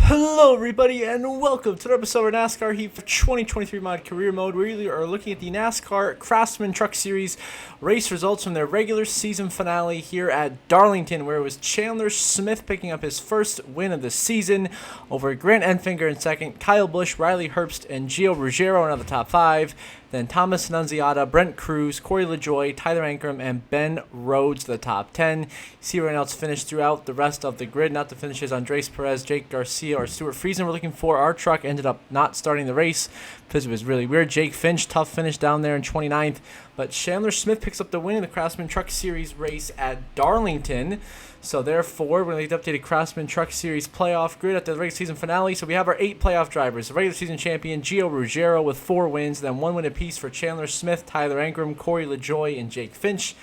Hello everybody and welcome to another episode of NASCAR Heat for 2023 Mod Career Mode, where we are looking at the NASCAR Craftsman Truck Series race results from their regular season finale here at Darlington, where it was Chandler Smith picking up his first win of the season over Grant Enfinger in second, Kyle Busch, Riley Herbst, and Gio Ruggiero in the top five. Then Thomas Nunziata, Brent Cruz, Corey LaJoie, Tyler Ankrum, and Ben Rhodes, the top 10. See everyone else finish throughout the rest of the grid. Not the finishes, Andres Perez, Jake Garcia, or Stuart Friesen we're looking for. Our truck ended up not starting the race because it was really weird. Jake Finch, tough finish down there in 29th. But Chandler Smith picks up the win in the Craftsman Truck Series race at Darlington. So therefore, we're going to update a Craftsman Truck Series playoff grid at the regular season finale. So we have our 8 playoff drivers. The regular season champion, Gio Ruggiero, with 4 wins. Then 1 win apiece for Chandler Smith, Tyler Ankrum, Corey LaJoie, and Jake Finch.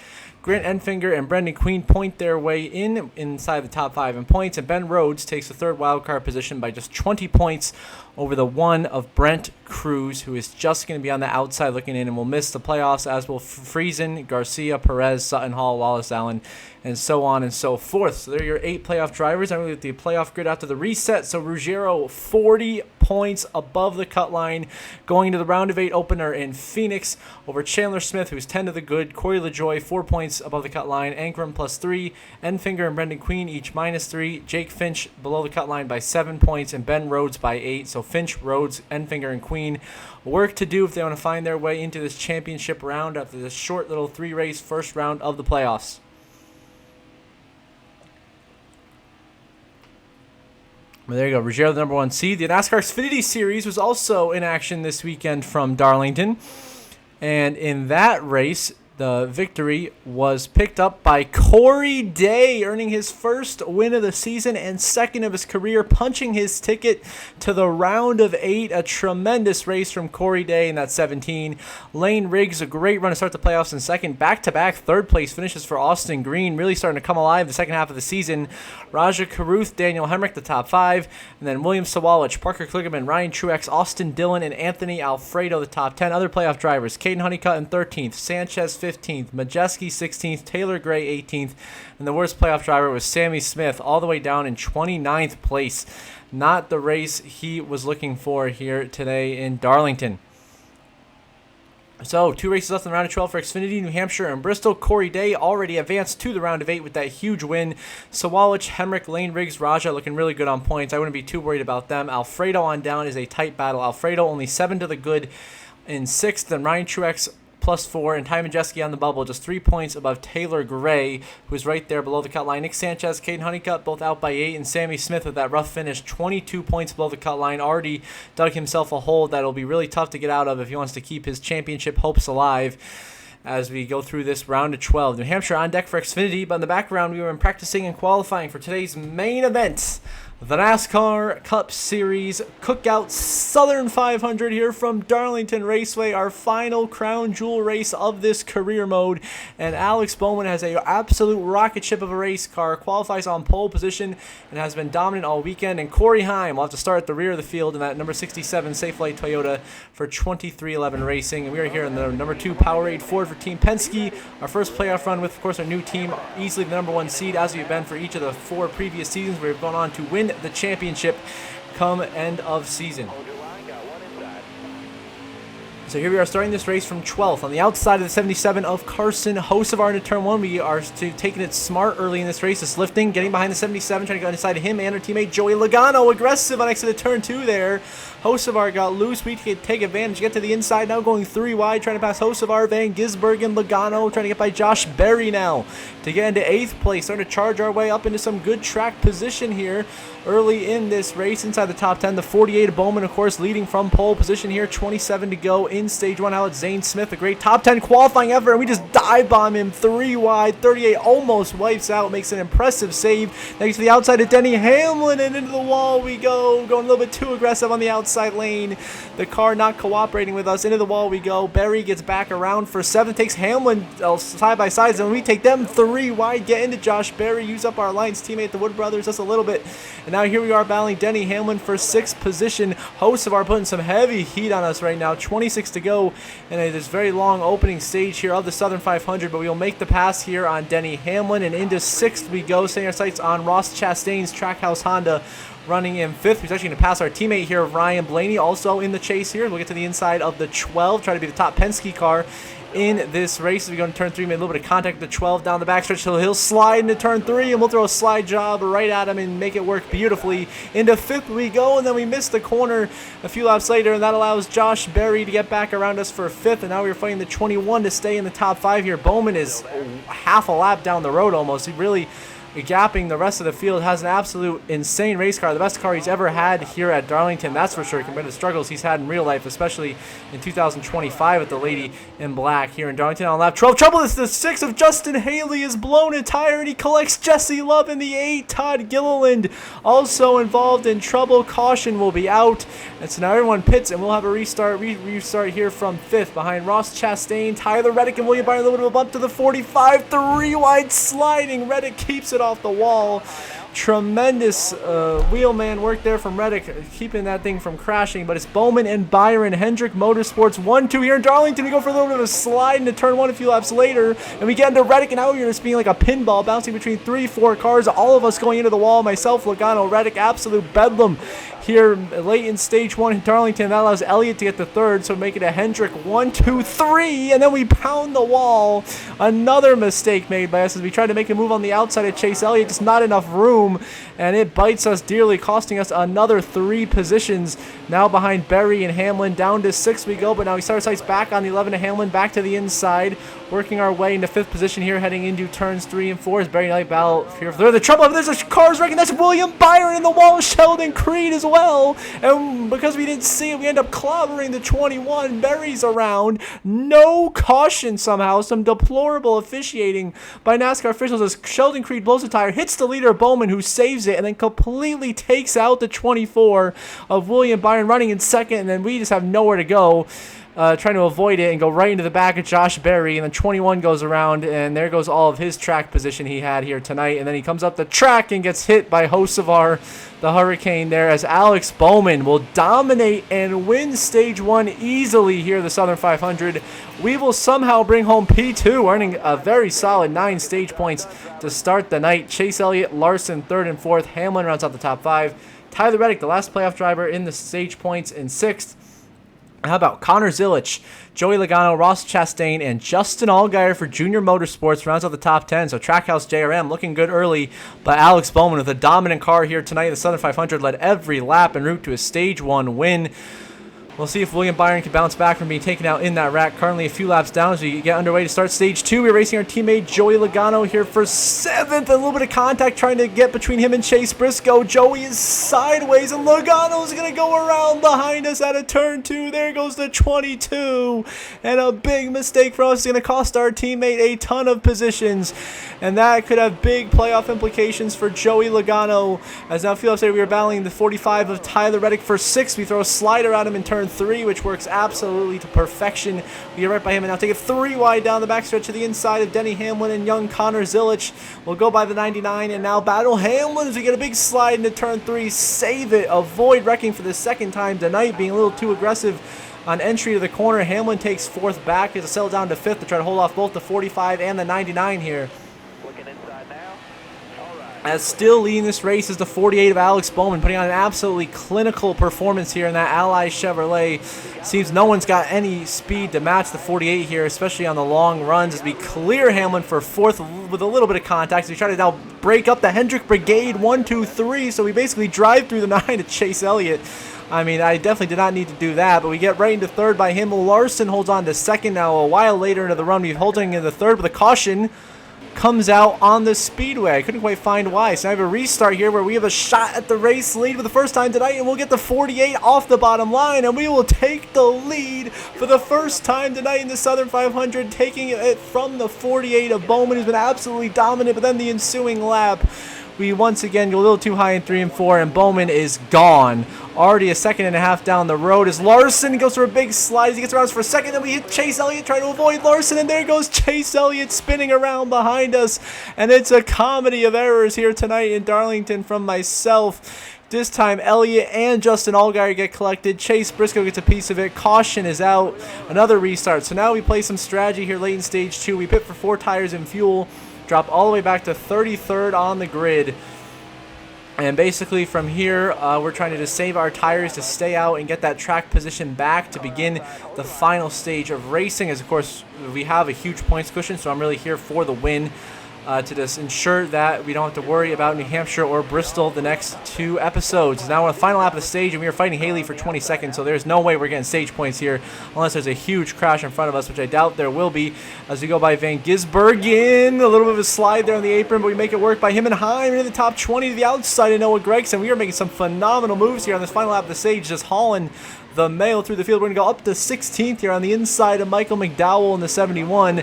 Grant Enfinger and Brendan Queen point their way inside the top 5 in points. And Ben Rhodes takes the third wildcard position by just 20 points over the one of Brent Cruz, who is just going to be on the outside looking in and will miss the playoffs, as will Friesen, Garcia, Perez, Sutton Hall, Wallace Allen, and so on and so forth. So there are your 8 playoff drivers. I'm going to get the playoff grid after the reset. So Ruggiero, 40 points above the cut line, going to the round of 8 opener in Phoenix over Chandler Smith, who's 10 to the good. Corey LaJoie, 4 points above the cut line. Ankrum +3. Enfinger and Brendan Queen each -3. Jake Finch below the cut line by 7 points, and Ben Rhodes by 8. So Finch, Rhodes, Enfinger, and Queen work to do if they want to find their way into this championship round after this short little 3-race first round of the playoffs. Well, there you go. Ruggiero, the number 1 seed. The NASCAR Xfinity Series was also in action this weekend from Darlington. And in that race, the victory was picked up by Corey Day, earning his first win of the season and second of his career, punching his ticket to the round of 8. A tremendous race from Corey Day in that 17. Lane Riggs, a great run to start the playoffs in second. Back-to-back third-place finishes for Austin Green, really starting to come alive the second half of the season. Raja Caruth, Daniel Hemrick, the top 5. And then William Sawalich, Parker Kligerman, Ryan Truex, Austin Dillon, and Anthony Alfredo, the top 10. Other playoff drivers, Caden Honeycutt in 13th, Sanchez 15th, Majeski 16th, Taylor Gray 18th, and the worst playoff driver was Sammy Smith, all the way down in 29th place. Not the race he was looking for here today in Darlington. So, 2 races left in the round of 12 for Xfinity, New Hampshire, and Bristol. Corey Day already advanced to the round of 8 with that huge win. Sawalich, Hemrick, Lane Riggs, Raja looking really good on points. I wouldn't be too worried about them. Alfredo on down is a tight battle. Alfredo only 7 to the good in 6th, then Ryan Truex +4, and Ty Majeski on the bubble, just 3 points above Taylor Gray, who's right there below the cut line. Nick Sanchez, Caden Honeycutt, both out by 8, and Sammy Smith with that rough finish, 22 points below the cut line, already dug himself a hole that'll be really tough to get out of if he wants to keep his championship hopes alive as we go through this round of 12. New Hampshire on deck for Xfinity, but in the background we were practicing and qualifying for today's main event, the NASCAR Cup Series Cookout Southern 500 here from Darlington Raceway, our final crown jewel race of this career mode. And Alex Bowman has an absolute rocket ship of a race car, qualifies on pole position, and has been dominant all weekend. And Corey Heim will have to start at the rear of the field in that number 67 Safelight Toyota for 2311 Racing. And we are here in the number 2 Powerade Ford for Team Penske. Our first playoff run with, of course, our new team, easily the number 1 seed, as we've been for each of the 4 previous seasons. We've gone on to win the championship come end of season. So here we are starting this race from 12th on the outside of the 77 of Carson Hocevar into turn 1. We are taking it smart early in this race, just lifting, getting behind the 77, trying to go inside of him and our teammate Joey Logano, aggressive on exit of turn 2 there. Hocevar got loose. We could take advantage, get to the inside now, going 3 wide, trying to pass Hocevar, Van Gisbergen, Logano, trying to get by Josh Berry now to get into 8th place. Starting to charge our way up into some good track position here early in this race inside the top 10. The 48 of Bowman, of course, leading from pole position here. 27 to go in stage 1. Now it's Zane Smith, a great top 10 qualifying effort, and we just dive bomb him 3 wide. 38 almost wipes out, makes an impressive save. Next to the outside of Denny Hamlin, and into the wall we go. Going a little bit too aggressive on the outside lane. The car not cooperating with us. Into the wall we go. Berry gets back around for 7th, takes Hamlin side by side, and we take them 3 wide, get into Josh Berry, use up our Alliance teammate, the Wood Brothers, just a little bit. And now here we are battling Denny Hamlin for 6th position. Hosts of our putting some heavy heat on us right now. 26 to go in this very long opening stage here of the Southern 500, but we'll make the pass here on Denny Hamlin, and into 6th we go, setting our sights on Ross Chastain's Trackhouse Honda, running in 5th. He's actually going to pass our teammate here, Ryan Blaney, also in the chase here. We'll get to the inside of the 12, try to be the top Penske car in this race. As we go into turn 3, made a little bit of contact with the 12 down the backstretch, so he'll slide into turn 3, and we'll throw a slide job right at him and make it work beautifully. Into 5th we go, and then we miss the corner a few laps later, and that allows Josh Berry to get back around us for 5th, and now we're fighting the 21 to stay in the top 5 here. Bowman is half a lap down the road almost. He really gapping the rest of the field, has an absolute insane race car, the best car he's ever had here at Darlington, that's for sure, compared to the struggles he's had in real life, especially in 2025 with the lady in black here in Darlington. On lap 12, trouble is the 6 of Justin Haley has blown a tire, and he collects Jesse Love in the 8. Todd Gilliland also involved in trouble. Caution will be out, and so now everyone pits, and we'll have a restart here from 5th behind Ross Chastain, Tyler Reddick, and William Byron. A little bit of a bump to the 45, 3 wide sliding. Reddick keeps it off the wall. Tremendous wheelman work there from Reddick, keeping that thing from crashing. But it's Bowman and Byron. Hendrick Motorsports 1-2 here in Darlington. We go for a little bit of a slide into turn 1 a few laps later, and we get into Reddick, and now we're just being like a pinball, bouncing between 3-4 cars, all of us going into the wall. Myself, Logano, Reddick, absolute bedlam here late in stage 1 in Darlington. That allows Elliott to get the 3rd, so make it a Hendrick 1-2-3, and then we pound the wall. Another mistake made by us as we tried to make a move on the outside of Chase Elliott, just not enough room, and it bites us dearly, costing us another 3 positions. Now behind Berry and Hamlin, down to 6 we go, but now we start our sights back on the 11 to Hamlin, back to the inside, working our way into 5th position here, heading into turns 3 and 4 as Berry and Elliott battle here for the trouble. There's a car's wrecking. That's William Byron in the wall, Sheldon Creed as well, and because we didn't see it, we end up clobbering the 21. Berry's around, no caution somehow, some deplorable officiating by NASCAR officials as Sheldon Creed blows the tire, hits the leader Bowman, who saves it, and then completely takes out the 24 of William Byron, running in 2nd, and then we just have nowhere to go. Trying to avoid it and go right into the back of Josh Berry, and then 21 goes around, and there goes all of his track position he had here tonight. And then he comes up the track and gets hit by Hocevar, the Hurricane there, as Alex Bowman will dominate and win stage 1 easily here, the Southern 500. We will somehow bring home P2, earning a very solid 9 stage points to start the night. Chase Elliott, Larson 3rd and 4th. Hamlin rounds out the top 5. Tyler Reddick, the last playoff driver in the stage points, in 6th. How about Connor Zilich, Joey Logano, Ross Chastain, and Justin Allgaier for Junior Motorsports rounds out the top 10. So Trackhouse JRM looking good early, but Alex Bowman with a dominant car here tonight. The Southern 500 led every lap en route to a stage 1 win. We'll see if William Byron can bounce back from being taken out in that wreck. Currently a few laps down as we get underway to start stage 2. We're racing our teammate Joey Logano here for 7th. A little bit of contact trying to get between him and Chase Briscoe. Joey is sideways, and Logano's going to go around behind us at a turn 2. There goes the 22. And a big mistake from us is going to cost our teammate a ton of positions. And that could have big playoff implications for Joey Logano. As now a few laps later, we are battling the 45 of Tyler Reddick for 6th. We throw a slider at him in turn 3, which works absolutely to perfection. We get right by him and now take it 3 wide down the backstretch to the inside of Denny Hamlin and young Connor Zilich. We'll go by the 99 and now battle Hamlin as we get a big slide into turn 3. Save it. Avoid wrecking for the 2nd time tonight, being a little too aggressive on entry to the corner. Hamlin takes 4th back. He has to settle down to 5th to try to hold off both the 45 and the 99 here. As still leading this race is the 48 of Alex Bowman, putting on an absolutely clinical performance here in that Ally Chevrolet. Seems no one's got any speed to match the 48 here, especially on the long runs, as we clear Hamlin for 4th with a little bit of contact. So we try to now break up the Hendrick Brigade 1-2-3, so we basically drive through the 9 to Chase Elliott. I mean, I definitely did not need to do that, but we get right into 3rd by him. Larson holds on to 2nd now. A while later into the run, we're holding in the 3rd with a caution. Comes out on the speedway. I couldn't quite find why. So I have a restart here where we have a shot at the race lead for the first time tonight, and we'll get the 48 off the bottom line, and we will take the lead for the first time tonight in the Southern 500, taking it from the 48 of Bowman, who's been absolutely dominant. But then the ensuing lap, We once again go a little too high in 3 and 4, and Bowman is gone. Already a second and a half down the road as Larson goes for a big slide as he gets around us for a second. Then we hit Chase Elliott trying to avoid Larson, and there goes Chase Elliott spinning around behind us. And it's a comedy of errors here tonight in Darlington from myself. This time, Elliott and Justin Allgaier get collected. Chase Briscoe gets a piece of it. Caution is out. Another restart. So now we play some strategy here late in stage 2. We pit for 4 tires and fuel. Drop all the way back to 33rd on the grid. And basically from here, we're trying to just save our tires to stay out and get that track position back to begin the final stage of racing. As, of course, we have a huge points cushion, so I'm really here for the win. To just ensure that we don't have to worry about New Hampshire or Bristol the next 2 episodes. Now we're on the final lap of the stage, and we are fighting Haley for 20 seconds, so there's no way we're getting stage points here unless there's a huge crash in front of us, which I doubt there will be, as we go by Van Gisbergen. A little bit of a slide there on the apron, but we make it work by him and Heim in the top 20 to the outside of Noah Gregson. We are making some phenomenal moves here on this final lap of the stage, just hauling the mail through the field. We're going to go up to 16th here on the inside of Michael McDowell in the 71,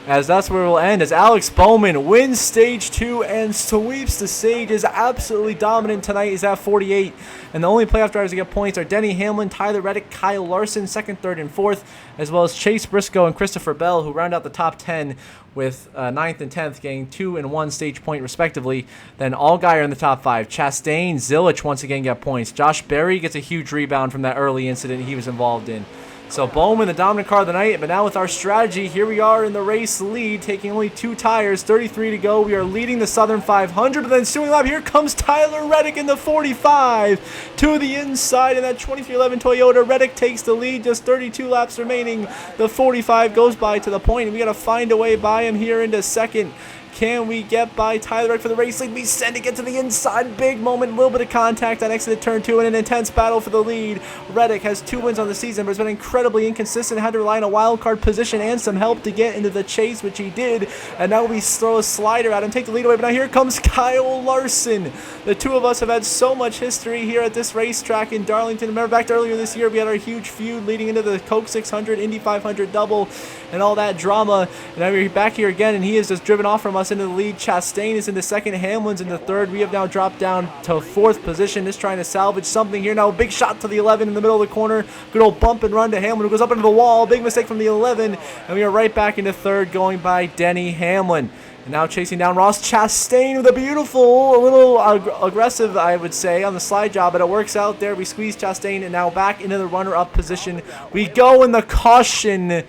as that's where we'll end, as Alex Bowman wins stage 2 and sweeps the stage. Is absolutely dominant tonight. He's at 48, and the only playoff drivers to get points are Denny Hamlin, Tyler Reddick, Kyle Larson, 2nd, 3rd, and 4th, as well as Chase Briscoe and Christopher Bell, who round out the top 10 with 9th and 10th getting 2 and 1 stage point respectively. Then Allgaier in the top 5. Chastain, Zilich once again get points. Josh Berry gets a huge rebound from that early incident he was involved in. So Bowman, the dominant car of the night, but now with our strategy, here we are in the race lead, taking only 2 tires, 33 to go. We are leading the Southern 500, but then ensuing lap, here comes Tyler Reddick in the 45 to the inside in that 2311 Toyota. Reddick takes the lead, just 32 laps remaining. The 45 goes by to the point, and we got to find a way by him here into second. Can we get by Tyler Reddick for the race lead? We send it, get to the inside. Big moment, a little bit of contact on exit turn 2, and an intense battle for the lead. Reddick has 2 wins on the season, but has been incredibly inconsistent. Had to rely on a wild card position and some help to get into the chase, which he did. And now we throw a slider at him, take the lead away. But now here comes Kyle Larson. The two of us have had so much history here at this racetrack in Darlington. Remember back to earlier this year, we had our huge feud leading into the Coke 600, Indy 500 double, and all that drama. And now we're back here again, and he has just driven off from us into the lead. Chastain is in the 2nd, Hamlin's in the 3rd. We have now dropped down to 4th position, just trying to salvage something here. Now a big shot to the 11 in the middle of the corner. Good old bump and run to Hamlin, who goes up into the wall. Big mistake from the 11, and we are right back into 3rd, going by Denny Hamlin. And now chasing down Ross Chastain with a beautiful, a little aggressive, I would say, on the slide job, but it works out there. We squeeze Chastain, and now back into the runner-up position we go, and the caution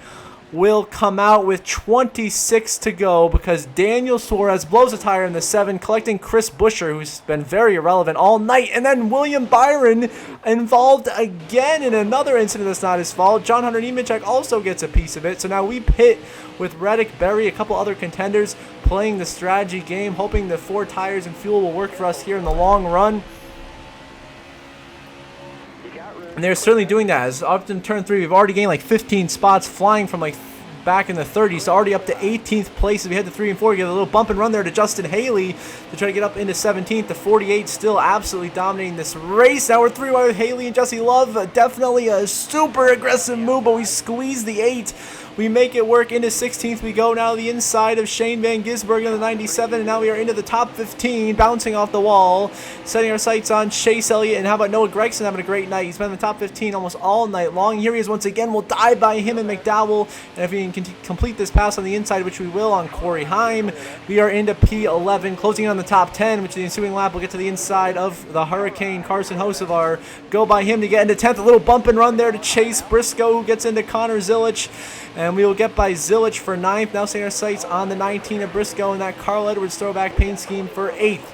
will come out with 26 to go because Daniel Suarez blows a tire in the 7, collecting Chris Buescher, who's been very irrelevant all night. And then William Byron involved again in another incident that's not his fault. John Hunter Nemechek also gets a piece of it. So now we pit with Reddick, Berry, a couple other contenders playing the strategy game, hoping the 4 tires and fuel will work for us here in the long run. And they're certainly doing that. As up in turn 3, we've already gained like 15 spots, flying from like back in the 30s, so already up to 18th place as we head to 3 and 4. We get a little bump and run there to Justin Haley to try to get up into 17th. The 48 still absolutely dominating this race. Now we're 3 wide with Haley and Jesse Love. Definitely a super aggressive move, but we squeeze the 8. We make it work into 16th. We go now to the inside of Shane Van Gisbergen in the 97, and now we are into the top 15, bouncing off the wall, setting our sights on Chase Elliott. And how about Noah Gregson having a great night? He's been in the top 15 almost all night long. Here he is once again. We'll dive by him and McDowell, and if we can complete this pass on the inside, which we will on Corey Heim, we are into P11, closing in on the top 10, which the ensuing lap will get to the inside of the Hurricane Carson Hocevar. Go by him to get into 10th. A little bump and run there to Chase Briscoe, who gets into Connor Zilich. And we will get by Zilich for 9th. Now setting our sights on the 19 of Briscoe and that Carl Edwards throwback paint scheme for 8th.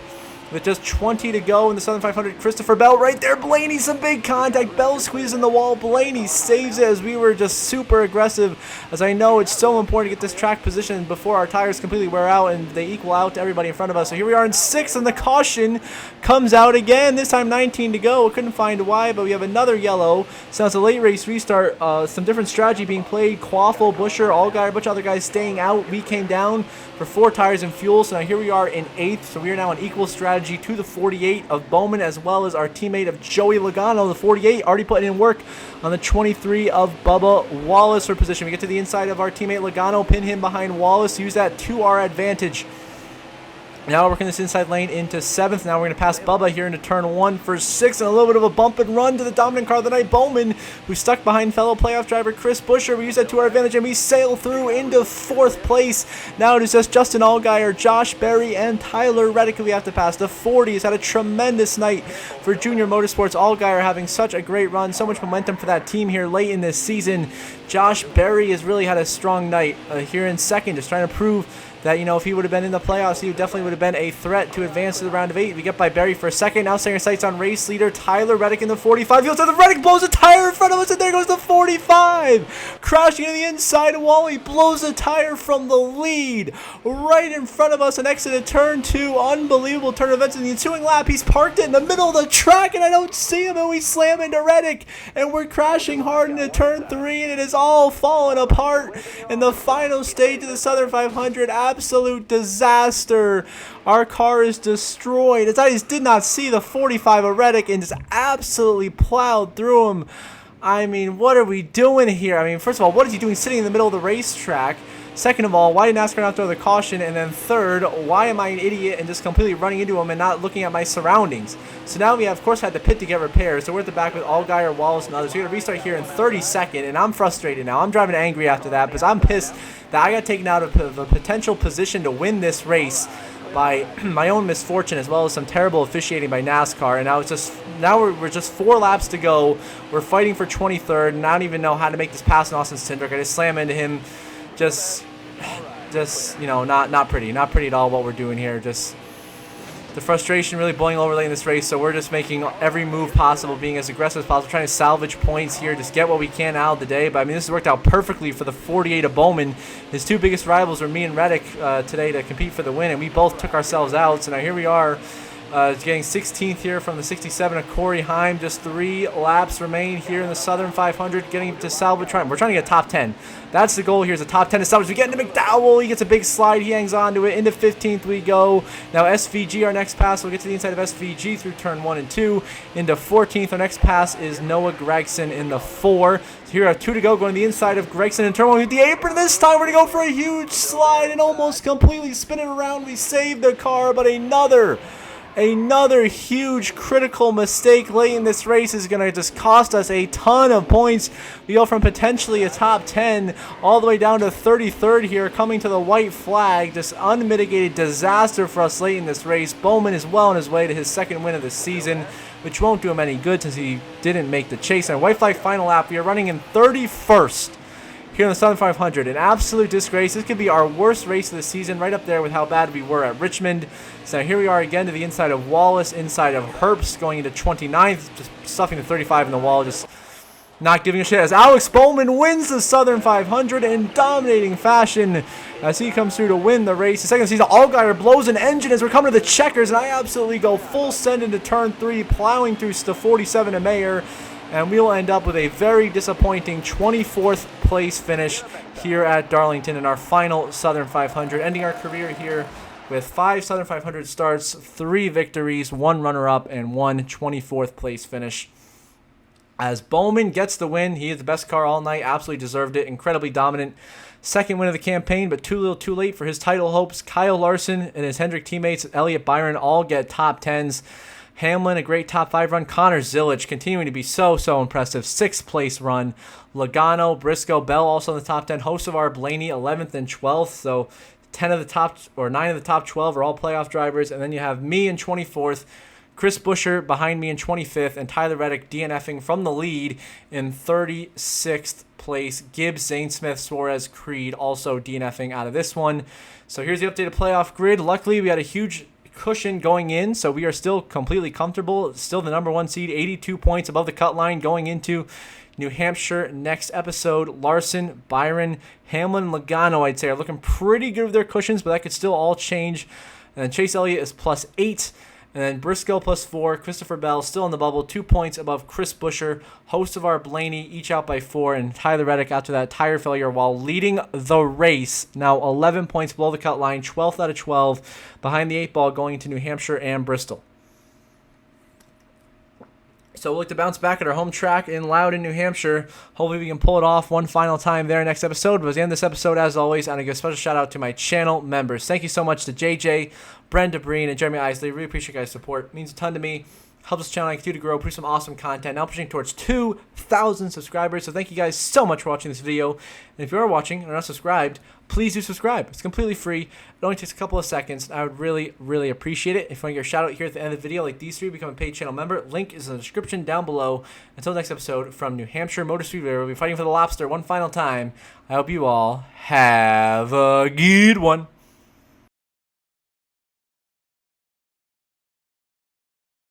With just 20 to go in the Southern 500, Christopher Bell right there. Blaney, some big contact. Bell squeezes in the wall. Blaney saves it as we were just super aggressive. As I know it's so important to get this track position before our tires completely wear out and they equal out to everybody in front of us. So here we are in 6th, and the caution comes out again. This time 19 to go. Couldn't find why, but we have another yellow. Sounds a late race restart. Some different strategy being played. Quaffle, Buescher, Allgaier, a bunch of other guys staying out. We came down for 4 tires and fuel. So now here we are in 8th. So we are now on equal strategy to the 48 of Bowman, as well as our teammate of Joey Logano, the 48, already putting in work on the 23 of Bubba Wallace for position. We get to the inside of our teammate Logano, pin him behind Wallace, use that to our advantage. Now working this inside lane into 7th. Now we're going to pass Bubba here into turn 1 for 6th. And a little bit of a bump and run to the dominant car of the night, Bowman, who's stuck behind fellow playoff driver Chris Buescher. We use that to our advantage, and we sail through into 4th place. Now it is just Justin Allgaier, Josh Berry, and Tyler Reddick we have to pass. The 40 has had a tremendous night for Junior Motorsports. Allgaier having such a great run, so much momentum for that team here late in this season. Josh Berry has really had a strong night here in 2nd, just trying to prove that, you know, if he would have been in the playoffs, he definitely would have been a threat to advance to the round of 8. We get by Berry for a 2nd. Now setting our sights on race leader Tyler Reddick in the 45. He goes to the Reddick, blows a tire in front of us, and there goes the 45. Crashing into the inside wall, he blows a tire from the lead right in front of us and exited turn 2. Unbelievable turn of events in the ensuing lap. He's parked it in the middle of the track, and I don't see him, and we slam into Reddick, and we're crashing hard into turn 3, and it is all falling apart in the final stage of the Southern 500. Absolute disaster. Our car is destroyed. As I just did not see the 45 of Reddick and just absolutely plowed through him. I mean, what are we doing here? I mean, first of all, what is he doing sitting in the middle of the racetrack? Second of all, why did NASCAR not throw the caution? And then third, why am I an idiot and just completely running into him and not looking at my surroundings? So now we have, of course, had the pit to get repairs. So we're at the back with Allgaier, Wallace, and others. We're going to restart here in 32nd, and I'm frustrated now. I'm driving angry after that because I'm pissed that I got taken out of a potential position to win this race by my own misfortune, as well as some terrible officiating by NASCAR. And now we're just 4 laps to go. We're fighting for 23rd, and I don't even know how to make this pass on Austin Cindric. I just slam into him. Just you know, not pretty at all what we're doing here. Just the frustration really boiling over late in this race, so we're just making every move possible, being as aggressive as possible, trying to salvage points here, just get what we can out of the day. But I mean, this has worked out perfectly for the 48 of Bowman. His 2 biggest rivals were me and Reddick today to compete for the win, and we both took ourselves out. So now here we are, getting 16th here from the 67 of Corey Heim. Just 3 laps remain here in the Southern 500, getting to salvage. We're trying to get top 10. That's the goal here, is a top 10 to salvage. We get into McDowell. He gets a big slide. He hangs on to it. Into 15th we go. Now SVG, our next pass. We'll get to the inside of SVG through turn 1 and 2. Into 14th. Our next pass is Noah Gregson in the 4. So here we have 2 to go, going to the inside of Gregson in turn 1 with the apron. This time we're going to go for a huge slide and almost completely spin it around. We saved the car, but another huge critical mistake late in this race is going to just cost us a ton of points. We go from potentially a top 10 all the way down to 33rd here, coming to the white flag. Just unmitigated disaster for us late in this race. Bowman is well on his way to his 2nd win of the season, which won't do him any good since he didn't make the chase. And white flag final lap, we are running in 31st. Here in the Southern 500, an absolute disgrace. This could be our worst race of the season, right up there with how bad we were at Richmond. So here we are again to the inside of Wallace, inside of Herbst, going into 29th, just stuffing the 35 in the wall, just not giving a shit, as Alex Bowman wins the Southern 500 in dominating fashion as he comes through to win the race. The second season, Allgaier blows an engine as we're coming to the checkers, and I absolutely go full send into turn 3, plowing through the 47 of Mayer. And we'll end up with a very disappointing 24th place finish here at Darlington in our final Southern 500, ending our career here with 5 Southern 500 starts, 3 victories, 1 runner-up, and 1 24th place finish. As Bowman gets the win, he is the best car all night, absolutely deserved it, incredibly dominant. 2nd win of the campaign, but too little too late for his title hopes. Kyle Larson and his Hendrick teammates, Elliott Byron, all get top 10s. Hamlin, a great top 5 run. Connor Zilic continuing to be so impressive. 6th place run. Logano, Briscoe, Bell also in the top 10. Hocevar, Blaney, 11th and 12th. So 9 of the top 12 are all playoff drivers. And then you have me in 24th. Chris Buescher behind me in 25th. And Tyler Reddick DNFing from the lead in 36th place. Gibbs, Zanesmith, Suarez, Creed also DNFing out of this one. So here's the updated playoff grid. Luckily, we had a huge cushion going in, so we are still completely comfortable. Still the number 1 seed, 82 points above the cut line going into New Hampshire next episode. Larson, Byron, Hamlin, Logano, I'd say, are looking pretty good with their cushions, but that could still all change. And then Chase Elliott is +8. And then Briscoe +4. Christopher Bell still in the bubble, 2 points above Chris Buescher. Hocevar, Blaney, each out by 4. And Tyler Reddick after that tire failure while leading the race. Now 11 points below the cut line, 12th out of 12. Behind the 8 ball going into New Hampshire and Bristol. So we'll look to bounce back at our home track in Loudon, New Hampshire. Hopefully we can pull it off one final time there next episode. But at the end of this episode, as always, I'm going to give a special shout out to my channel members. Thank you so much to JJ, Brenda Breen, and Jeremy Isley. Really appreciate you guys' support. It means a ton to me. Helps this channel continue to grow, produce some awesome content. Now pushing towards 2,000 subscribers. So thank you guys so much for watching this video. And if you are watching and are not subscribed, please do subscribe. It's completely free. It only takes a couple of seconds. I would really, really appreciate it. If you want to get a shout out here at the end of the video, like these three, become a paid channel member. Link is in the description down below. Until the next episode from New Hampshire Motor Speedway, we'll be fighting for the lobster one final time. I hope you all have a good one.